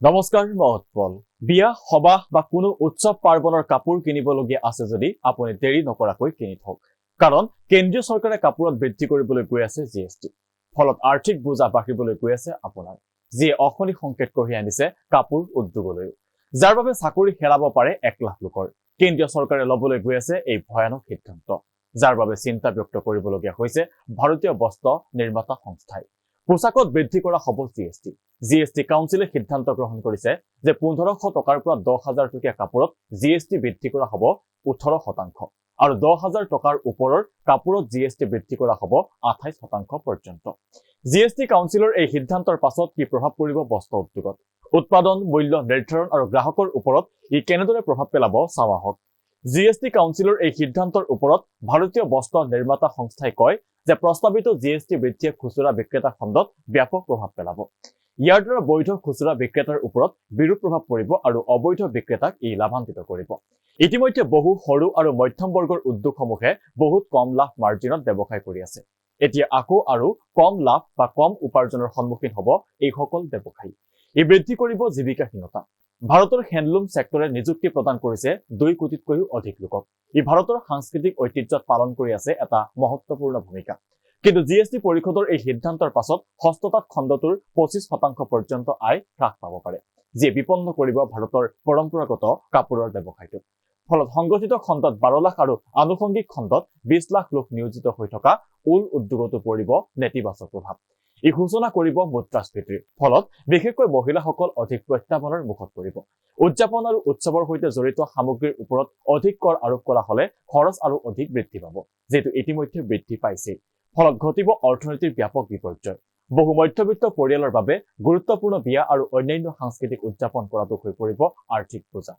নমস্কাৰ মহৎপল বিয়া সবাহ বা কোনো উৎসৱ পাৰ্বণৰ কাপোৰ কিনিবলগীয়া আছে যদি আপুনি দেৰি নকৰাকৈ কিনি থওক কাৰণ কেন্দ্ৰীয় চৰকাৰে কাপোৰত বৃদ্ধি কৰিবলৈ গৈ আছে জিএছটি ফলত আৰ্থিক বোজা বাঢ়িবলৈ গৈ আছে আপোনাৰ যিয়ে অশনি সংকেত কঢ়িয়াই আনিছে কাপোৰ উদ্যোগলৈ যাৰ বাবে চাকৰি হেৰাব পাৰে 1 লাখ লোকৰ কেন্দ্ৰীয় চৰকাৰে লবলৈ গৈ আছে এই ভয়ানক সিদ্ধান্ত যাৰ বাবে চিন্তা ব্যক্ত কৰিবলগীয়া হৈছে ভাৰতীয় বস্ত্ৰ নিৰ্মাতা সংস্থাই পোছাকত বৃদ্ধি কৰা হ'ব জিএছটি কাউন্সিলে সিদ্ধান্ত গ্ৰহণ কৰিছে যে 1500 টকাৰ পৰা 10000 টকীয়া কাপোৰত জিএছটি বৃদ্ধি কৰা হ'ব 18% আৰু 10000 টকাৰ ওপৰৰ কাপোৰত জিএছটি বৃদ্ধি কৰা হ'ব 28% পৰ্যন্ত জিএছটি কাউন্সিলৰ এই সিদ্ধান্তৰ পাছত কি প্ৰভাৱ পৰিব বস্ত্ৰ উদ্যোগত উৎপাদন মূল্য নিৰ্ধাৰণ আৰু গ্ৰাহকৰ ওপৰত ই কেনেদৰে প্ৰভাৱ পেলাব চাওয়া হওক জিএছটি কাউন্সিলৰ এই সিদ্ধান্তৰ ওপৰত ভাৰতীয় বস্ত্ৰ নিৰ্মাতা সংস্থাই কয় যে প্ৰস্তাৱিত জিএছটি বৃদ্ধিয়ে খুচুৰা বিক্ৰেতা খণ্ডত ব্যাপক প্ৰভাৱ পেলাব ইয়াৰ দ্বাৰা বৈধ খুচুৰা বিক্ৰেতাৰ ওপৰত বিৰূপ প্ৰভাৱ পৰিব আৰু অবৈধ বিক্ৰেতাক ই লাভান্বিত কৰিব ইতিমধ্যে বহু সৰু আৰু মধ্যম বৰ্গৰ উদ্যোগসমূহে বহুত কম লাভ মাৰ্জিনত ব্যৱসায় কৰি আছে এতিয়া আকৌ আৰু কম লাভ বা কম উপাৰ্জনৰ সন্মুখীন হ'ব এই সকল ব্যৱসায়ী ই বৃদ্ধি কৰিব জীৱিকাহীনতা ভাৰতৰ হ্যান্ডলুম সেক্টৰে নিযুক্তি প্ৰদান কৰিছে 2 কোটিতকৈও অধিক লোকক ই ভাৰতৰ সাংস্কৃতিক ঐতিহ্যত পালন কৰি আছে এটা মহত্বপূৰ্ণ ভূমিকা কিন্তু জিএছটি পৰিষদৰ এই সিদ্ধান্তৰ পাছত হস্ততাঁত খণ্ডটোৰ 25% পৰ্যন্ত আয় হ্ৰাস পাব পাৰে যি বিপন্ন কৰিব ভাৰতৰ পৰম্পৰাগত কাপোৰৰ ব্যৱসায়টো ফলত সংগঠিত খণ্ডত 12 লাখ আৰু আনুষংগিক খণ্ডত 20 লাখ লোক নিয়োজিত হৈ থকা উল উদ্যোগতো পৰিব নেতিবাচক প্ৰভাৱ ই ঘোষণা কৰিব মুদ্ৰাস্ফীতিৰ ফলত বিশেষকৈ মহিলাসকল অধিক প্ৰত্যাহ্বানৰ মুখত পৰিব উদযাপন আৰু উৎসৱৰ সৈতে জড়িত সামগ্ৰীৰ ওপৰত অধিক কৰ আৰোপ কৰা হলে খৰচ আৰু অধিক বৃদ্ধি পাব যেটো ইতিমধ্যে বৃদ্ধি পাইছে ফলত ঘটিব অৰ্থনীতিৰ ব্যাপক বিপৰ্যয় বহু মধ্যবিত্ত পৰিয়ালৰ বাবে গুৰুত্বপূৰ্ণ বিয়া আৰু অন্যান্য সাংস্কৃতিক উদযাপন কৰাটো হৈ পৰিব আৰ্থিক বোজা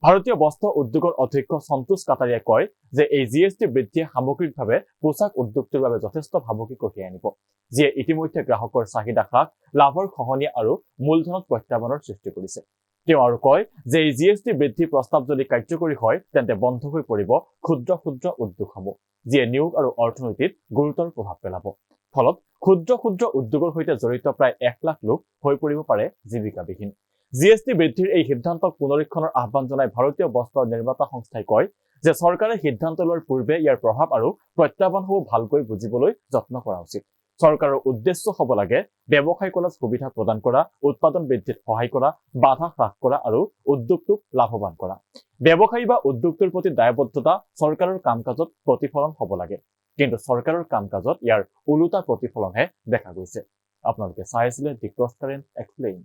ভাৰতীয় বস্ত্ৰ উদ্যোগৰ অধ্যক্ষ সন্তোষ কাটাৰিয়াই কয় যে এই জিএছটি বৃদ্ধিয়ে সামগ্ৰিকভাৱে পোছাক উদ্যোগটোৰ বাবে যথেষ্ট ভাবুকি কঢ়িয়াই আনিব যিয়ে ইতিমধ্যে গ্ৰাহকৰ চাহিদা হ্ৰাস লাভৰ খহনীয়া আৰু মূলধনত প্ৰত্যাহ্বানৰ সৃষ্টি কৰিছে তেওঁ আৰু কয় যে এই জিএছটি বৃদ্ধি প্ৰস্তাৱ যদি কাৰ্যকৰী হয় তেন্তে বন্ধ হৈ পৰিব ক্ষুদ্ৰ উদ্যোগসমূহ যিয়ে নিয়োগ আৰু অৰ্থনীতিত গুৰুতৰ প্ৰভাৱ পেলাব ফলত ক্ষুদ্ৰ উদ্যোগৰ সৈতে জড়িত প্ৰায় 1 লাখ লোক হৈ পৰিব পাৰে জীৱিকাবিহীন জিএছটি বৃদ্ধিৰ এই সিদ্ধান্তক পুনৰীক্ষণৰ আহ্বান জনাই ভাৰতীয় বস্ত্ৰ নিৰ্মাতা সংস্থাই কয় যে চৰকাৰে সিদ্ধান্ত লোৱাৰ পূৰ্বে ইয়াৰ প্ৰভাৱ আৰু প্ৰত্যাহ্বানসমূহ ভালকৈ বুজিবলৈ যত্ন কৰা উচিত চৰকাৰৰ উদ্দেশ্য হ'ব লাগে ব্যৱসায় কৰাৰ সুবিধা প্ৰদান কৰা উৎপাদন বৃদ্ধিত সহায় কৰা বাধা হ্ৰাস কৰা আৰু উদ্যোগটোক লাভৱান কৰা ব্যৱসায়ী বা উদ্যোগটোৰ প্ৰতি দায়বদ্ধতা চৰকাৰৰ কামকাজত প্ৰতিফলন হ'ব লাগে কিন্তু চৰকাৰৰ কামকাজত ইয়াৰ ওলোটা প্ৰতিফলনহে দেখা গৈছে আপোনালোকে চাই আছিলে দি ক্ৰছ কাৰেণ্ট এক্সপ্লেইন